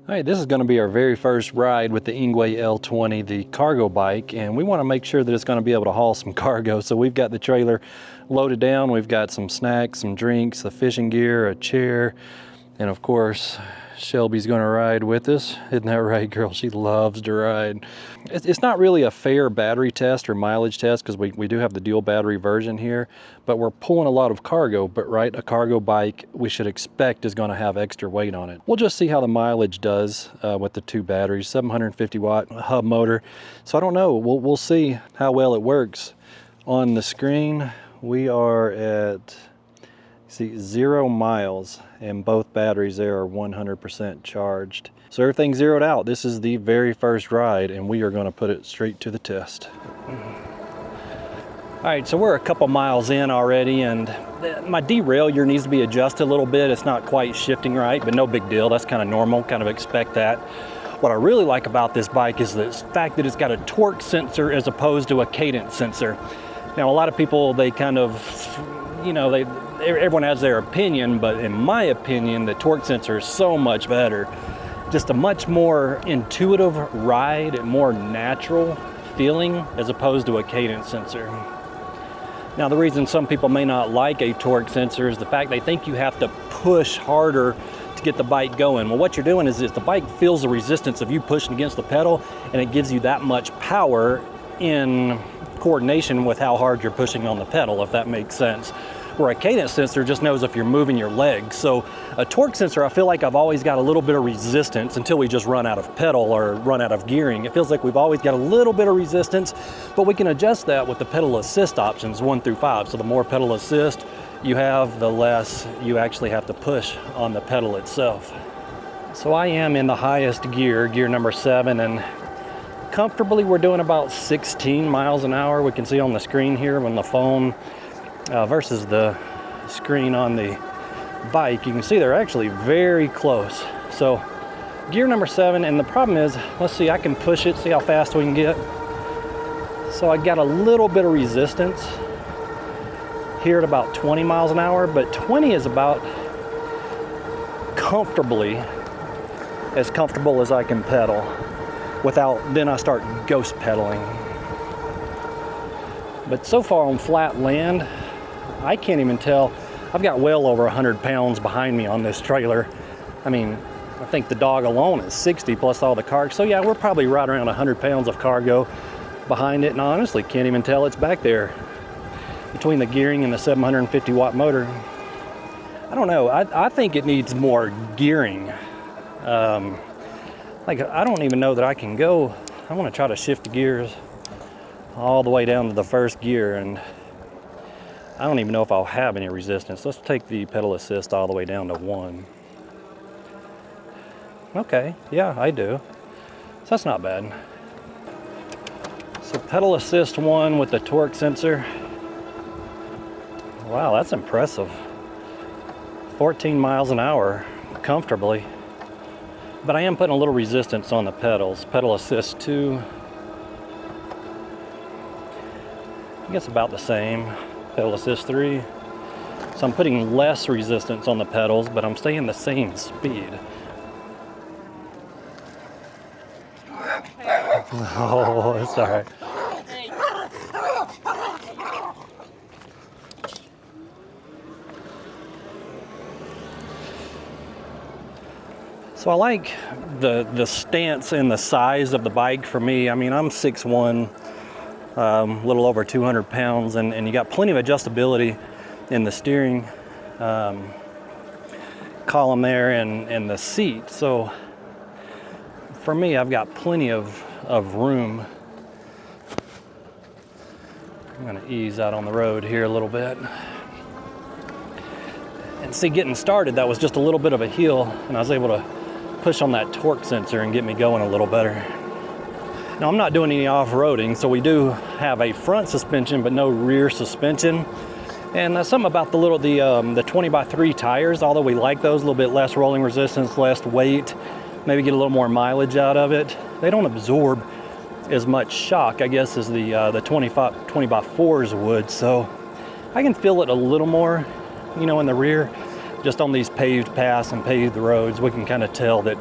All right, this is going to be our very first ride with the Engwe L20, the cargo bike, and we want to make sure that it's going to be able to haul some cargo. So we've got the trailer loaded down, we've got some snacks, some drinks, the fishing gear, a chair, and of course, Shelby's going to ride with us. Isn't that right, girl? She loves to ride. It's not really a fair battery test or mileage test because we do have the dual battery version here, but we're pulling a lot of cargo. But right, a cargo bike we should expect is going to have extra weight on it. We'll just see how the mileage does with the two batteries, 750 watt hub motor. So I don't know, we'll see how well it works. On the screen, we are at 0 miles, and both batteries there are 100% charged. So everything's zeroed out. This is the very first ride, and we are going to put it straight to the test. All right, so we're a couple miles in already, and my derailleur needs to be adjusted a little bit. It's not quite shifting right, but no big deal. That's kind of normal, kind of expect that. What I really like about this bike is the fact that it's got a torque sensor as opposed to a cadence sensor. Now, a lot of people, they kind of, you know, everyone has their opinion, but in my opinion, the torque sensor is so much better. Just a much more intuitive ride, more natural feeling as opposed to a cadence sensor. Now, the reason some people may not like a torque sensor is the fact they think you have to push harder to get the bike going. Well, what you're doing is the bike feels the resistance of you pushing against the pedal, and it gives you that much power in coordination with how hard you're pushing on the pedal, if that makes sense. Where a cadence sensor just knows if you're moving your legs. So a torque sensor, I feel like I've always got a little bit of resistance until we just run out of pedal or run out of gearing. It feels like we've always got a little bit of resistance, but we can adjust that with the pedal assist options 1 through 5. So the more pedal assist you have, the less you actually have to push on the pedal itself. So I am in the highest gear, gear number 7, and comfortably we're doing about 16 miles an hour. We can see on the screen here on the phone versus the screen on the bike, you can see they're actually very close. So gear number 7, and the problem is, let's see, I can push it, see how fast we can get. So I got a little bit of resistance here at about 20 miles an hour, but 20 is about comfortably as comfortable as I can pedal without, then I start ghost pedaling. But so far on flat land, I can't even tell. I've got well over 100 pounds behind me on this trailer. I mean, I think the dog alone is 60 plus all the cargo. So yeah, we're probably right around 100 pounds of cargo behind it, and I honestly can't even tell it's back there between the gearing and the 750 watt motor. I don't know, I think it needs more gearing. Like, I don't even know that I can go. I want to try to shift the gears all the way down to the first gear, and I don't even know if I'll have any resistance. Let's take the pedal assist all the way down to 1. Okay, yeah, I do. So that's not bad. So pedal assist 1 with the torque sensor. Wow, that's impressive. 14 miles an hour, comfortably. But I am putting a little resistance on the pedals. Pedal assist 2. I guess about the same. Pedal assist 3. So I'm putting less resistance on the pedals, but I'm staying the same speed. Oh, it's all right. So I like the stance and the size of the bike for me. I mean, I'm 6'1", a little over 200 pounds, and you got plenty of adjustability in the steering column there and the seat. So for me, I've got plenty of room. I'm gonna ease out on the road here a little bit. And see, getting started, that was just a little bit of a hill, and I was able to push on that torque sensor and get me going a little better. Now, I'm not doing any off-roading, so we do have a front suspension but no rear suspension. And something about the 20x3 tires, although we like those, a little bit less rolling resistance, less weight, maybe get a little more mileage out of it. They don't absorb as much shock, I guess, as the 20x4s would. So I can feel it a little more, you know, in the rear. Just on these paved paths and paved roads, we can kind of tell that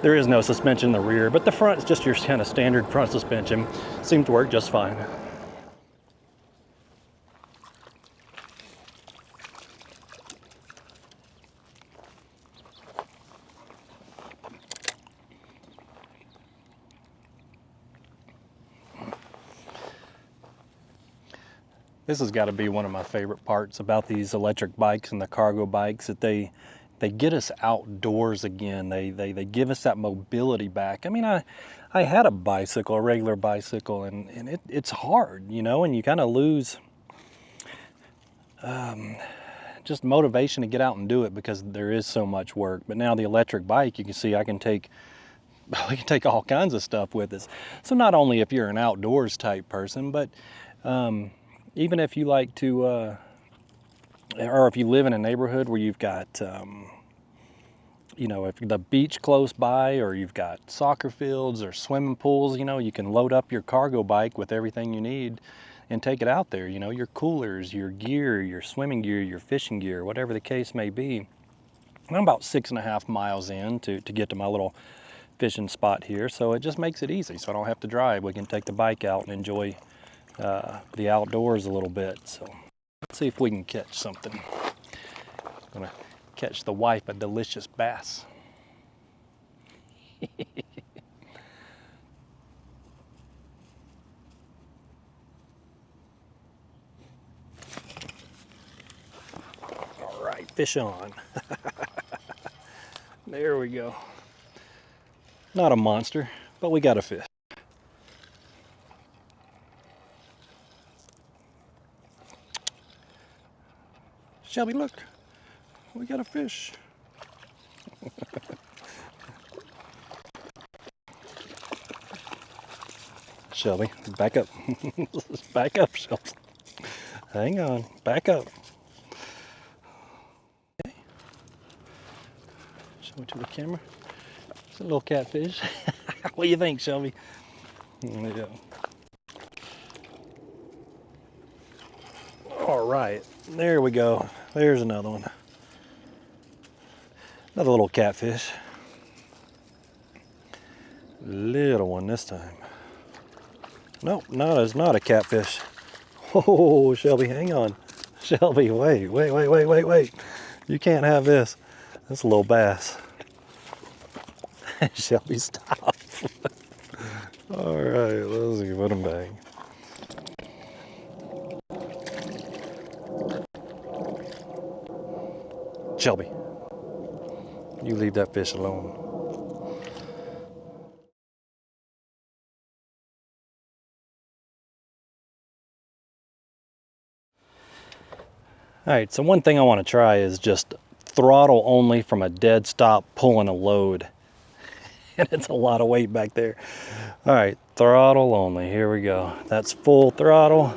There is no suspension in the rear, but the front is just your kind of standard front suspension. Seems to work just fine. This has got to be one of my favorite parts about these electric bikes and the cargo bikes, that they get us outdoors again. They give us that mobility back. I mean, I had a bicycle, a regular bicycle, and it's hard, you know, and you kind of lose just motivation to get out and do it because there is so much work. But now the electric bike, you can see we can take all kinds of stuff with us. So not only if you're an outdoors type person, but even if you like to, or if you live in a neighborhood where you've got, you know, if the beach close by, or you've got soccer fields or swimming pools, you know, you can load up your cargo bike with everything you need and take it out there. You know, your coolers, your gear, your swimming gear, your fishing gear, whatever the case may be. I'm about 6.5 miles in to get to my little fishing spot here, so it just makes it easy. So I don't have to drive. We can take the bike out and enjoy the outdoors a little bit. So let's see if we can catch something. I'm gonna catch the wife a delicious bass. All right, fish on. There we go. Not a monster, but we got a fish. Shelby, look, we got a fish. Shelby, back up. Back up, Shelby. Hang on, back up. Okay. Show it to the camera. It's a little catfish. What do you think, Shelby? Yeah. All right, there we go. There's another one. Another little catfish. Little one this time. Nope, it's not a catfish. Oh, Shelby, hang on. Shelby, wait. You can't have this. That's a little bass. Shelby, stop. All right, let's see, put him back. Shelby, you leave that fish alone. All right, so one thing I want to try is just throttle only from a dead stop pulling a load. And it's a lot of weight back there. All right, throttle only, here we go. That's full throttle.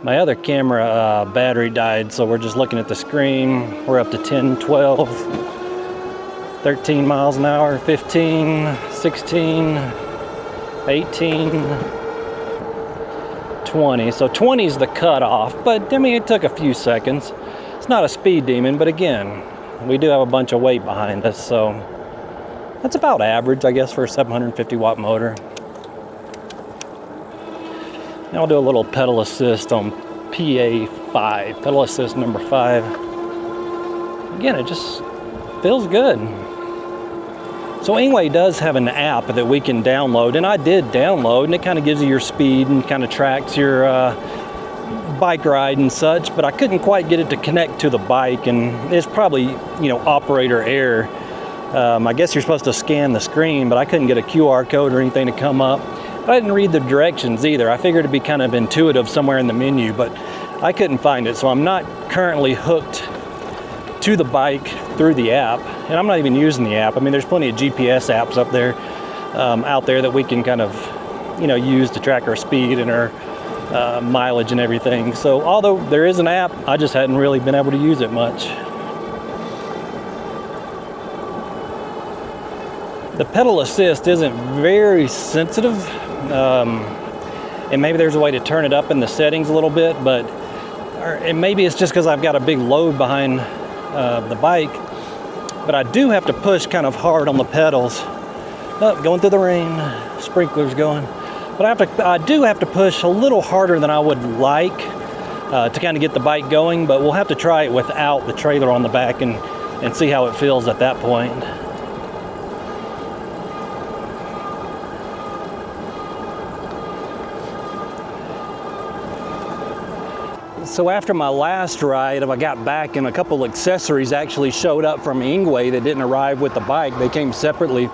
My other camera battery died, so we're just looking at the screen. We're up to 10, 12, 13 miles an hour, 15, 16, 18, 20. So 20 is the cutoff, but I mean, it took a few seconds. It's not a speed demon, but again, we do have a bunch of weight behind us, so that's about average, I guess, for a 750 watt motor. Now I'll do a little pedal assist on PA5, pedal assist number 5. Again, it just feels good. So Engwe does have an app that we can download, and I did download, and it kind of gives you your speed and kind of tracks your bike ride and such, but I couldn't quite get it to connect to the bike, and it's probably, you know, operator error. I guess you're supposed to scan the screen, but I couldn't get a QR code or anything to come up. But I didn't read the directions either. I figured it'd be kind of intuitive somewhere in the menu, but I couldn't find it. So I'm not currently hooked to the bike through the app, and I'm not even using the app. I mean, there's plenty of GPS apps up there, out there that we can kind of, you know, use to track our speed and our mileage and everything. So although there is an app, I just hadn't really been able to use it much. The pedal assist isn't very sensitive, and maybe there's a way to turn it up in the settings a little bit, but and maybe it's just because I've got a big load behind the bike, but I do have to push kind of hard on the pedals Oh, going through the rain, sprinklers going. But I do have to push a little harder than I would like to kind of get the bike going, but we'll have to try it without the trailer on the back and see how it feels at that point. So after my last ride, I got back and a couple accessories actually showed up from Engwe that didn't arrive with the bike. They came separately.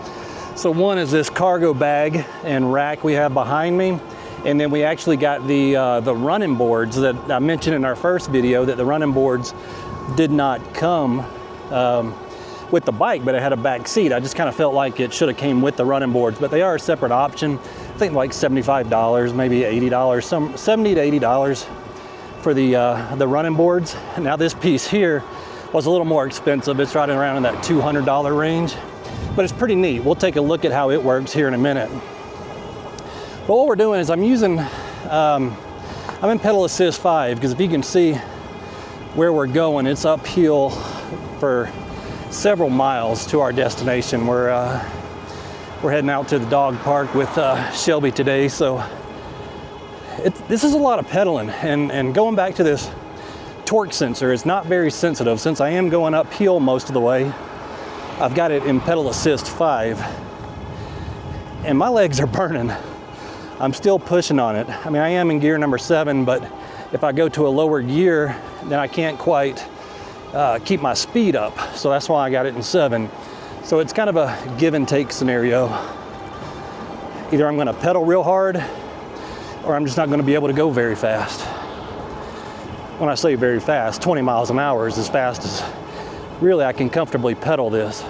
So one is this cargo bag and rack we have behind me. And then we actually got the running boards that I mentioned in our first video, that the running boards did not come with the bike, but it had a back seat. I just kind of felt like it should have came with the running boards, but they are a separate option. I think like $75, maybe $80, some $70 to $80 for the running boards. Now this piece here was a little more expensive. It's right around in that $200 range, but it's pretty neat. We'll take a look at how it works here in a minute. But what we're doing is I'm in pedal assist 5, because if you can see where we're going, it's uphill for several miles to our destination. We're heading out to the dog park with Shelby today, so this is a lot of pedaling, and going back to this torque sensor, it's not very sensitive. Since I am going uphill most of the way, I've got it in pedal assist 5, and my legs are burning. I'm still pushing on it. I mean, I am in gear number 7, but if I go to a lower gear, then I can't quite keep my speed up. So that's why I got it in 7. So it's kind of a give and take scenario. Either I'm gonna pedal real hard, or I'm just not gonna be able to go very fast. When I say very fast, 20 miles an hour is as fast as really I can comfortably pedal this.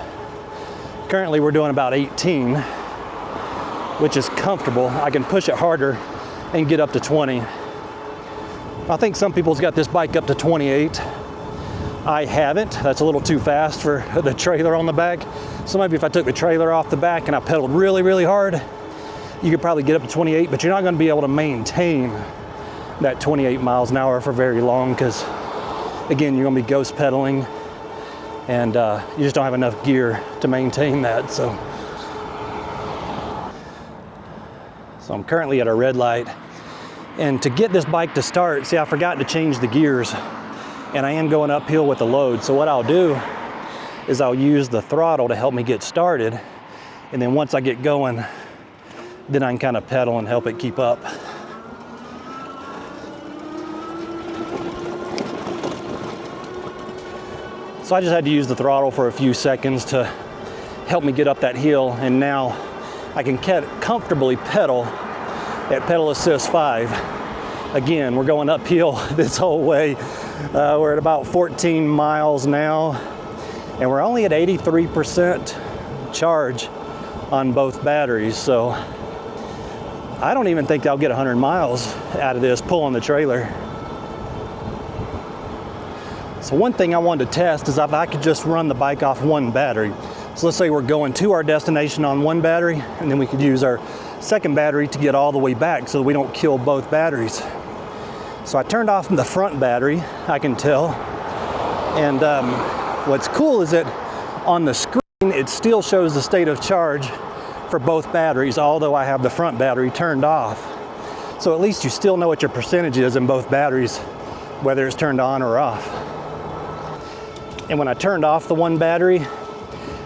Currently we're doing about 18, which is comfortable. I can push it harder and get up to 20. I think some people's got this bike up to 28. I haven't. That's a little too fast for the trailer on the back. So maybe if I took the trailer off the back and I pedaled really, really hard, you could probably get up to 28, but you're not gonna be able to maintain that 28 miles an hour for very long, because again, you're gonna be ghost pedaling, and you just don't have enough gear to maintain that. So I'm currently at a red light, and to get this bike to start, see, I forgot to change the gears, and I am going uphill with the load. So what I'll do is I'll use the throttle to help me get started, and then once I get going, then I can kind of pedal and help it keep up. So I just had to use the throttle for a few seconds to help me get up that hill, and now I can comfortably pedal at pedal assist 5. Again, we're going uphill this whole way. We're at about 14 miles now, and we're only at 83% charge on both batteries. So I don't even think I'll get 100 miles out of this pulling the trailer. So one thing I wanted to test is if I could just run the bike off one battery. So let's say we're going to our destination on one battery, and then we could use our second battery to get all the way back so that we don't kill both batteries. So I turned off the front battery, I can tell. And what's cool is that on the screen, it still shows the state of charge for both batteries, although I have the front battery turned off. So at least you still know what your percentage is in both batteries, whether it's turned on or off. And when I turned off the one battery,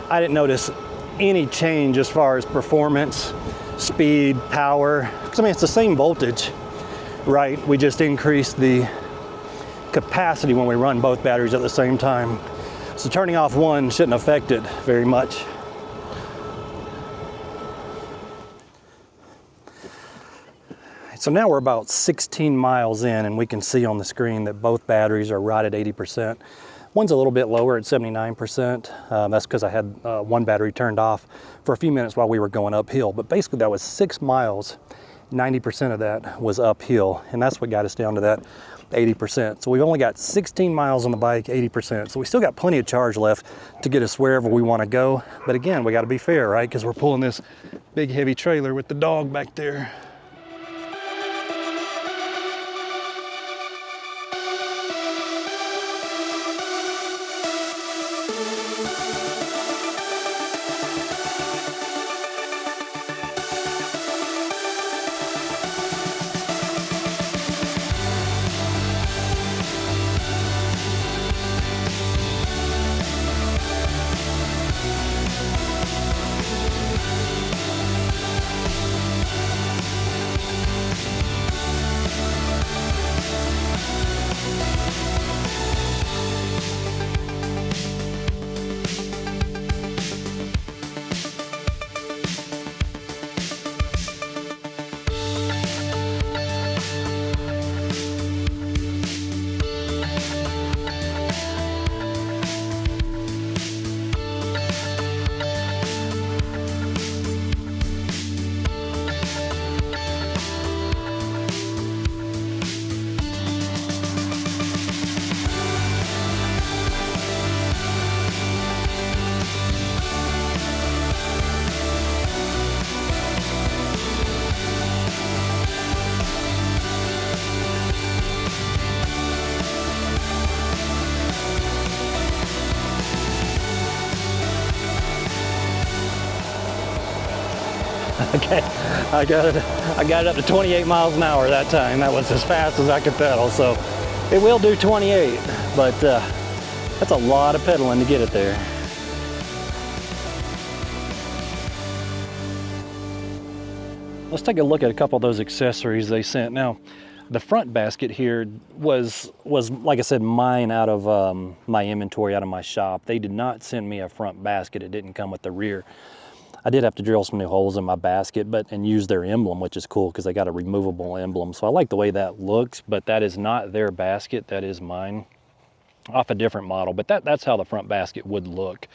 I didn't notice any change as far as performance, speed, power. Because I mean, it's the same voltage, right? We just increased the capacity when we run both batteries at the same time. So turning off one shouldn't affect it very much. So now we're about 16 miles in, and we can see on the screen that both batteries are right at 80%. One's a little bit lower at 79%. That's because I had one battery turned off for a few minutes while we were going uphill. But basically that was 6 miles, 90% of that was uphill. And that's what got us down to that 80%. So we've only got 16 miles on the bike, 80%. So we still got plenty of charge left to get us wherever we want to go. But again, we got to be fair, right? Because we're pulling this big heavy trailer with the dog back there. Okay, I got it up to 28 miles an hour that time. That was as fast as I could pedal, so it will do 28, but that's a lot of pedaling to get it there. Let's take a look at a couple of those accessories they sent. Now, the front basket here was like I said, mine out of my inventory, out of my shop. They did not send me a front basket. It didn't come with the rear. I did have to drill some new holes in my basket, and use their emblem, which is cool because they got a removable emblem. So I like the way that looks, but that is not their basket. That is mine off a different model, but that's how the front basket would look.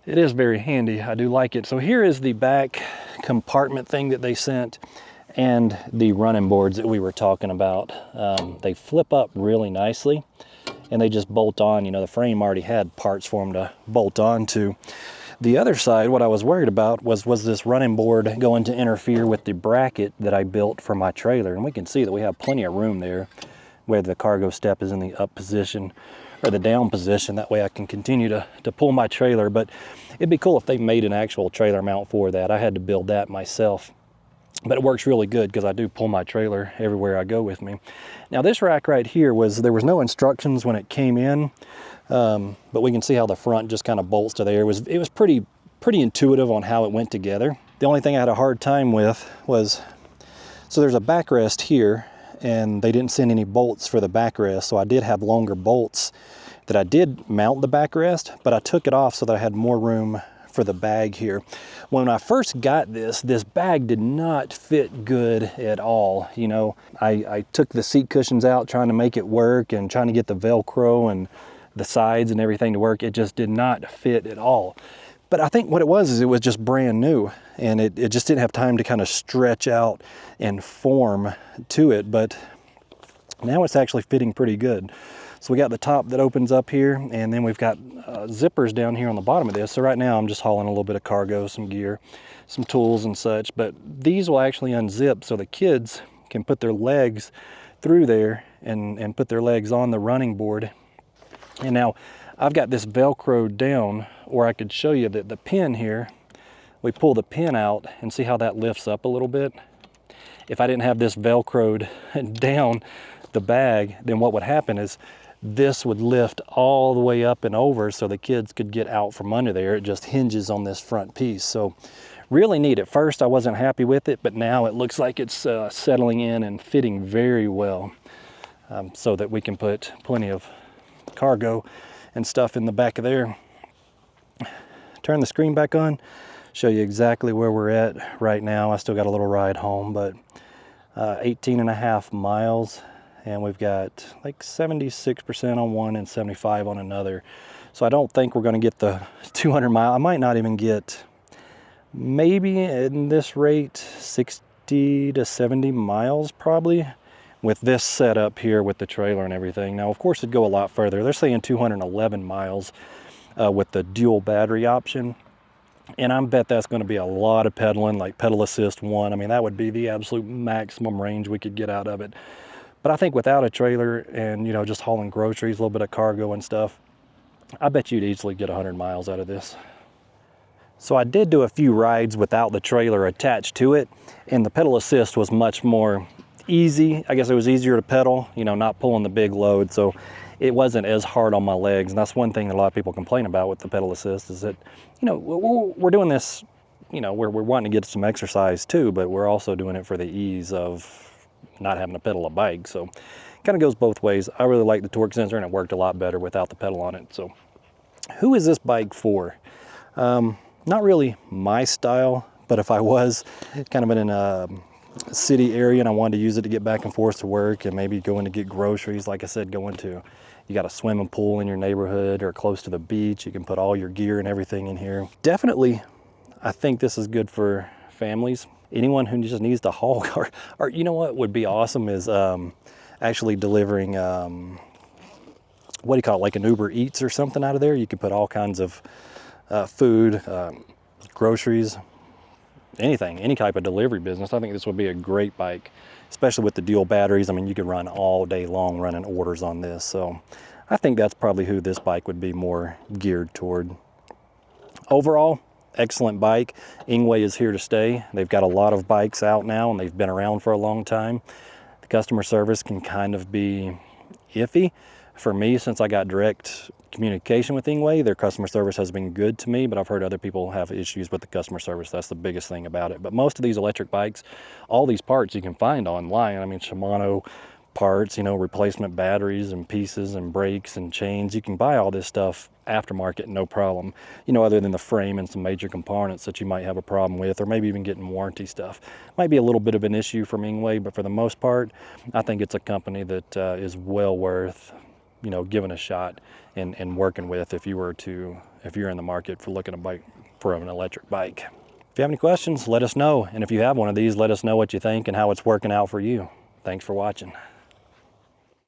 It is very handy. I do like it. So here is the back compartment thing that they sent, and the running boards that we were talking about. They flip up really nicely, and they just bolt on. You know, the frame already had parts for them to bolt on to. The other side, what I was worried about was this running board going to interfere with the bracket that I built for my trailer. And we can see that we have plenty of room there, whether the cargo step is in the up position or the down position. That way I can continue to pull my trailer. But it'd be cool if they made an actual trailer mount for that. I had to build that myself, but it works really good because I do pull my trailer everywhere I go with me. Now this rack right here there was no instructions when it came in, but we can see how the front just kind of bolts to there. It was pretty intuitive on how it went together. The only thing I had a hard time with was, so there's a backrest here, and they didn't send any bolts for the backrest, so I did have longer bolts that I did mount the backrest, but I took it off so that I had more room for the bag here. When I first got this bag did not fit good at all. You know, I took the seat cushions out trying to make it work and trying to get the Velcro and the sides and everything to work. It just did not fit at all. But I think what it was is it was just brand new, and it just didn't have time to kind of stretch out and form to it. But now it's actually fitting pretty good. So we got the top that opens up here, and then we've got zippers down here on the bottom of this. So right now I'm just hauling a little bit of cargo, some gear, some tools and such, but these will actually unzip so the kids can put their legs through there and put their legs on the running board. And now I've got this Velcro down, or I could show you that the pin here, we pull the pin out and see how that lifts up a little bit. If I didn't have this Velcroed down the bag, then what would happen is this would lift all the way up and over so the kids could get out from under there. It just hinges on this front piece. So really neat. At first I wasn't happy with it, but now it looks like it's settling in and fitting very well, so that we can put plenty of cargo and stuff in the back of there. Turn the screen back on, show you exactly where we're at right now. I still got a little ride home, but 18.5 miles. And we've got like 76% on one and 75 on another. So I don't think we're gonna get the 200 mile. I might not even get, maybe in this rate, 60 to 70 miles probably with this setup here with the trailer and everything. Now, of course, it'd go a lot further. They're saying 211 miles with the dual battery option. And I bet that's gonna be a lot of pedaling, like pedal assist 1. I mean, that would be the absolute maximum range we could get out of it. But I think without a trailer and, you know, just hauling groceries, a little bit of cargo and stuff, I bet you'd easily get 100 miles out of this. So I did do a few rides without the trailer attached to it, and the pedal assist was much more easy. I guess it was easier to pedal, you know, not pulling the big load, so it wasn't as hard on my legs. And that's one thing that a lot of people complain about with the pedal assist, is that, you know, we're doing this, you know, we're wanting to get some exercise too, but we're also doing it for the ease of not having to pedal a bike. So kind of goes both ways. I really like the torque sensor, and it worked a lot better without the pedal on it. So who is this bike for? Not really my style, but if I was kind of in a city area and I wanted to use it to get back and forth to work and maybe going to get groceries, like I said, you got a swimming pool in your neighborhood or close to the beach, you can put all your gear and everything in here. Definitely, I think this is good for families. Anyone who just needs to haul, or you know what would be awesome is actually delivering, what do you call it, like an Uber Eats or something out of there. You could put all kinds of food, groceries, anything, any type of delivery business. I think this would be a great bike, especially with the dual batteries. I mean, you could run all day long running orders on this. So I think that's probably who this bike would be more geared toward. Overall, excellent bike. Engwe is here to stay. They've got a lot of bikes out now and they've been around for a long time. The customer service can kind of be iffy. For me, since I got direct communication with Engwe, their customer service has been good to me, but I've heard other people have issues with the customer service. That's the biggest thing about it. But most of these electric bikes, all these parts you can find online. I mean, Shimano parts, you know, replacement batteries and pieces and brakes and chains. You can buy all this stuff aftermarket, no problem, you know, other than the frame and some major components that you might have a problem with, or maybe even getting warranty stuff. Might be a little bit of an issue from Engwe, but for the most part, I think it's a company that is well worth, you know, giving a shot and working with if you're in the market for looking for an electric bike. If you have any questions, let us know. And if you have one of these, let us know what you think and how it's working out for you. Thanks for watching.